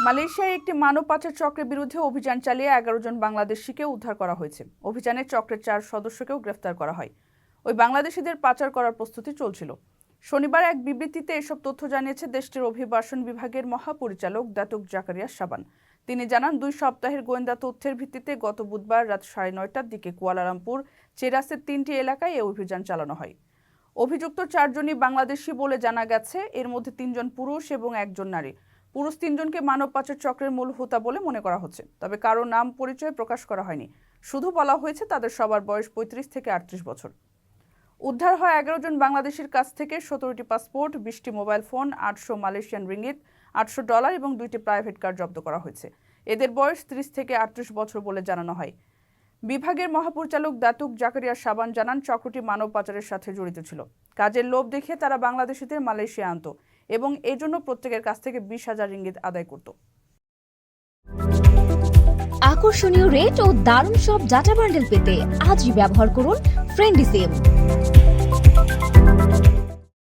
মালয়েশিয়ায় একটি মানব পাচার চক্রের বিরুদ্ধে অভিযান চালিয়ে 11 জন বাংলাদেশিকে উদ্ধার করা হয়েছে। অভিযানে চক্রের 4 সদস্যকেও গ্রেফতার করা হয়। ওই বাংলাদেশিদের পাচার করার প্রস্তুতি চলছিল। শনিবার এক বিবৃতিতে এসব তথ্য জানিয়েছে দেশটির অভিবাসন বিভাগের মহাপরিচালক দাতুক জাকারিয়া সাবান। তিনি জানান, 2 সপ্তাহের গোয়েন্দা তথ্যের ভিত্তিতে গত বুধবার রাত 9:30টার দিকে কুয়ালালামপুর চেরাসের 3টি এলাকায় এই অভিযান চালানো হয়। অভিযুক্ত 4 জনই বাংলাদেশি বলে জানা গেছে। এর মধ্যে 3 জন পুরুষ এবং 1 জন নারী। পুরুষ 3 জনকে মানব পাচার চক্রের মূল হোতা বলে মনে করা হচ্ছে, তবে কারো নাম পরিচয় প্রকাশ করা হয়নি। শুধু বলা হয়েছে তাদের সবার বয়স 35 থেকে 38 বছর। উদ্ধার হয় 11 জন বাংলাদেশির কাছ থেকে 17টি পাসপোর্ট, 20টি মোবাইল ফোন, 800 মালয়েশিয়ান রিঙ্গিত, $800 এবং 2টি প্রাইভেট কার জব্দ করা হয়েছে। এদের বয়স 30 থেকে 38 বছর বলে জানানো হয়। বিভাগের মহাপরিচালক দাতুক জাকারিয়া সাবান জানান, চক্রটি মানব পাচারের সাথে জড়িত ছিল। কাজের লোভ দেখিয়ে তারা বাংলাদেশিদের মালয়েশিয়া আনত এবং এই জন্য প্রত্যেকের কাছ থেকে 20,000 রিঙ্গিত আদায় করত। আকর্ষণীয় রেট ও দারুণ সব ডাটা বান্ডেল পেতে আজই ব্যবহার করুন ফ্রেন্ডলি সিম।